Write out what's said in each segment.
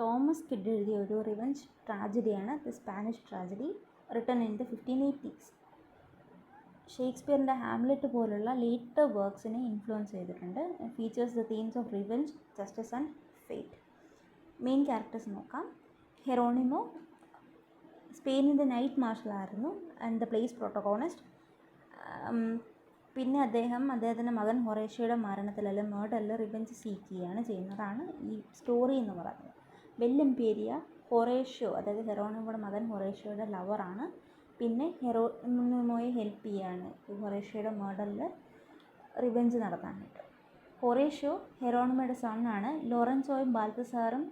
Thomas Kyd എഴുതിയ ഒരു revenge ട്രാജഡിയാണ് the Spanish tragedy, written in the 1580s. ഷേക്സ്പിയറിൻ്റെ ഹാംലെറ്റ് പോലുള്ള ലേറ്റർ വർക്ക്സിനെ ഇൻഫ്ലുവൻസ് ചെയ്തിട്ടുണ്ട്. Features the themes of revenge, justice and fate. Main characters നോക്കാം. ഹെറോണിമോ സ്പെയിനിൻ്റെ നൈറ്റ് മാർഷൽ ആയിരുന്നു ആൻഡ് ദ പ്ലേസ് പ്രോട്ടോഗോണിസ്റ്റ്. പിന്നെ അദ്ദേഹത്തിൻ്റെ മകൻ ഹൊറേഷ്യോയുടെ മരണത്തിൽ അല്ലെങ്കിൽ മേർഡറിൽ റിവെഞ്ച് സീക്ക് ചെയ്യുകയാണ് ചെയ്യുന്നതാണ് ഈ സ്റ്റോറി എന്ന് പറയുന്നത്. ബെൽ ഇംപീരിയ ഹൊറേഷ്യോ, അതായത് ഹെറോണിമോയുടെ മകൻ ഹൊറേഷ്യോയുടെ ലവറാണ്. പിന്നെ ഹെറോണിമോയെ ഹെൽപ്പ് ചെയ്യുകയാണ് ഹൊറേഷ്യോയുടെ മേർഡറിൽ റിവെഞ്ച് നടത്താനായിട്ട്. ഹൊറേഷ്യോ ഹെറോണിമോയുടെ സണ്ണാണ്. ലോറൻസോയും ബാൽത്തസാറും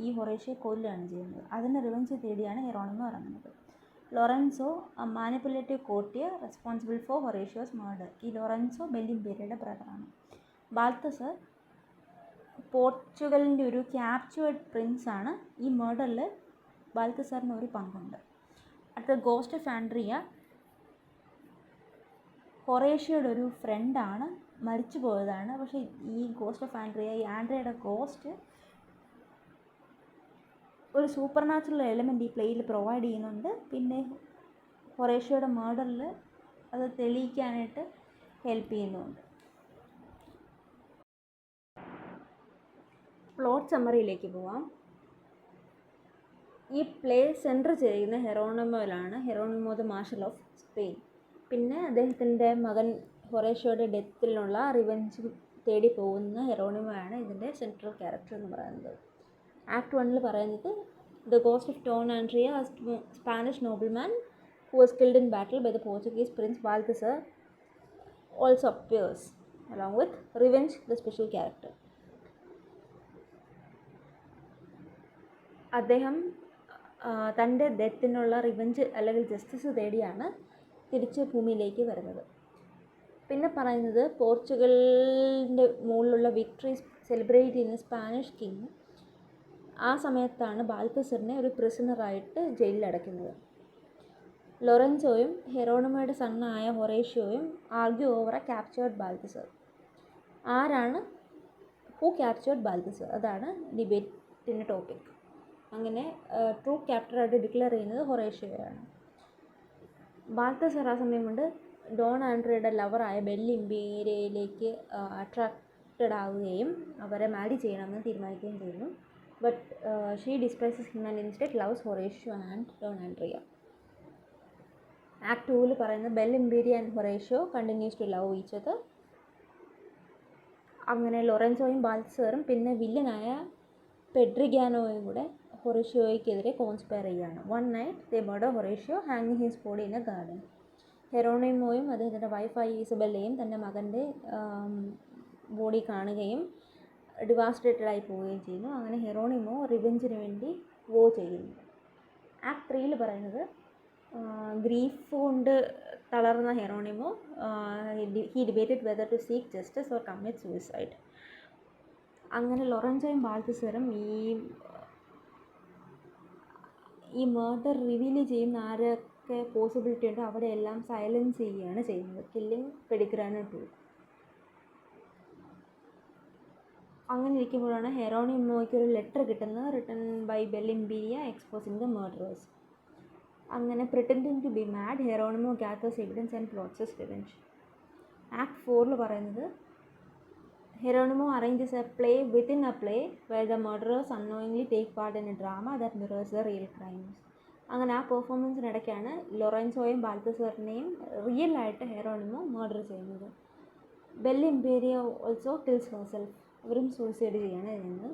ഈ ഹൊറേഷ്യോയെ കൊല്ലുകയാണ് ചെയ്യുന്നത്. അതിന് റിവെഞ്ച് തേടിയാണ് ഹെറോണിമോ ഇറങ്ങുന്നത്. Lorenzo manipulative courtier responsible for Horatio's murder. ഈ ലോറൻസോ ബെൽ ഇംപീരിയയുടെ ബ്രദറാണ്. ബാൽത്തസാർ പോർച്ചുഗലിൻ്റെ ഒരു ക്യാപ്ചേർഡ് പ്രിൻസാണ്. ഈ മർഡറിൽ ബാൽത്തസാറിന് ഒരു പങ്കുണ്ട്. അടുത്ത ഗോസ്റ്റ് ഓഫ് ആൻഡ്രിയ ഹൊറേഷ്യോയുടെ ഒരു ഫ്രണ്ടാണ്, മരിച്ചു പോയതാണ്. പക്ഷേ ഈ ഗോസ്റ്റ് ഓഫ് ആൻഡ്രിയ, ഈ ആൻഡ്രിയയുടെ ഗോസ്റ്റ് ഒരു സൂപ്പർ നാച്ചുറൽ എലമെൻറ്റ് ഈ പ്ലേയിൽ പ്രൊവൈഡ് ചെയ്യുന്നുണ്ട്. പിന്നെ ഹൊറേഷ്യോയുടെ മർഡറിൽ അത് തെളിയിക്കാനായിട്ട് ഹെൽപ്പ് ചെയ്യുന്നുണ്ട്. പ്ലോട്ട് സമ്മറിയിലേക്ക് പോവാം. ഈ പ്ലേ സെൻറ്റർ ചെയ്യുന്ന ഹെറോണിമോയിലാണ്. ഹെറോണിമോ ദ മാർഷൽ ഓഫ് സ്പെയിൻ. പിന്നെ അദ്ദേഹത്തിൻ്റെ മകൻ ഹൊറേഷ്യോയുടെ ഡെത്തിലുള്ള റിവെഞ്ച് തേടി പോകുന്ന ഹെറോണിമോയാണ് ഇതിൻ്റെ സെൻട്രൽ ക്യാരക്ടർ എന്ന് പറയുന്നത്. ആക്ട് 1 പറയുന്നത് the ghost of Don Andrea, Spanish nobleman who was killed in battle by the Portuguese prince Balthazar also appears along with revenge the special character. അദ്ദേഹം തൻ്റെ ഡെത്തിനുള്ള റിവെഞ്ച് അല്ലെങ്കിൽ ജസ്റ്റിസ് തേടിയാണ് തിരിച്ച് ഭൂമിയിലേക്ക് വരുന്നത്. പിന്നെ പറയുന്നത് പോർച്ചുഗലിൻ്റെ മുകളിലുള്ള വിക്ടറി സെലിബ്രേറ്റ് ചെയ്യുന്ന സ്പാനിഷ് കിങ് ആ സമയത്താണ് ബാൽത്തസാറിനെ ഒരു പ്രിസണറായിട്ട് ജയിലിൽ അടയ്ക്കുന്നത്. ലൊറൻസോയും ഹെറോണിമോയുടെ സണ്ണായ ഹൊറേഷ്യോയും argue over a captured Balthazar. ആരാണ് ഹൂ ക്യാപ്ചേർഡ് ബാൽത്തസാർ, അതാണ് ഡിബേറ്റിൻ്റെ ടോപ്പിക്. അങ്ങനെ ട്രൂ ക്യാപ്റ്ററായിട്ട് ഡിക്ലെയർ ചെയ്യുന്നത് ഹൊറേഷ്യോയാണ്. ബാൽത്തസാർ ആ സമയം കൊണ്ട് ഡോൺ ആൻഡ്രിയയുടെ ലവറായ ബെൽ ഇംപീരിയയിലേക്ക് അട്രാക്റ്റഡ് ആവുകയും അവരെ മാരി ചെയ്യണമെന്ന് തീരുമാനിക്കുകയും ചെയ്യുന്നു. But she despises him and instead loves Horatio and Don Andrea. Act 2 പറയുന്നത് Bel ഇംപീരിയ and Horatio continues to love each other. അങ്ങനെ ലൊറൻസോയും ബാൽത്തസാറും പിന്നെ വില്ലനായ പെഡ്രിഗാനോയും കൂടെ ഹൊറേഷ്യോയ്ക്കെതിരെ കോൺസ്പയർ ചെയ്യുകയാണ്. One night they murder Horatio ഹാങ്ങിങ് his body in a garden. ഹെറോണിമോയും അദ്ദേഹത്തിൻ്റെ വൈഫായ ഈസബെല്ലയും തൻ്റെ മകൻ്റെ ബോഡി കാണുകയും ഡിവാസ്റ്റേറ്റഡ് ആയി പോവുകയും ചെയ്യുന്നു. അങ്ങനെ ഹെറോണിമോ റിവെഞ്ചിന് വേണ്ടി ചെയ്യുന്നു. ആക്ട് 3 പറയുന്നത് ഗ്രീഫ് കൊണ്ട് തളർന്ന Hieronimo he debated whether to seek justice or commit suicide. അങ്ങനെ ലൊറൻസോയും ബാൽത്തസാറും ഈ മർഡർ റിവീൽ ചെയ്യുന്ന ആരൊക്കെ പോസിബിലിറ്റി ഉണ്ടോ അവരെല്ലാം സൈലൻസ് ചെയ്യുകയാണ് ചെയ്യുന്നത്. Killing Pedringano 2. അങ്ങനെ ഇരിക്കുമ്പോഴാണ് ഹെറോണിമോയ്ക്ക് ഒരു ലെറ്റർ കിട്ടുന്നത്, written by Bel Imperia exposing the murderers. അങ്ങനെ pretending to be mad Hieronimo gathers evidence and plots his revenge. Act 4 പറയുന്നത് Geronimo arranges a play within a play where the murderers unknowingly take part in a drama that mirrors the real crimes. അങ്ങനെ ആ പെർഫോമൻസിനിടയ്ക്കാണ് ലൊറൻസോയും ബാൽത്തസാറിനെയും real ആയിട്ട് Hieronimo murder ചെയ്യുന്നത്. Bel Imperia also kills herself. അവരും suicide ചെയ്യാണ് ചെയ്യുന്നത്.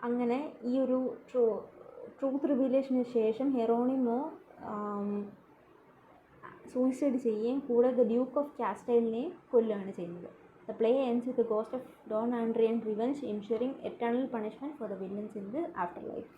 അങ്ങനെ ഈ ഒരു ട്രൂത്ത് റിവീലേഷന് ശേഷം ഹെറോണിമോ സൂയിസൈഡ് ചെയ്യുകയും കൂടെ ദ ഡ്യൂക്ക് ഓഫ് കാസ്റ്റൈലിനെയും കൊല്ലുകയാണ് ചെയ്യുന്നത്. The play ends with the ghost of Don Andrian revenge ensuring eternal punishment for the villains in the afterlife.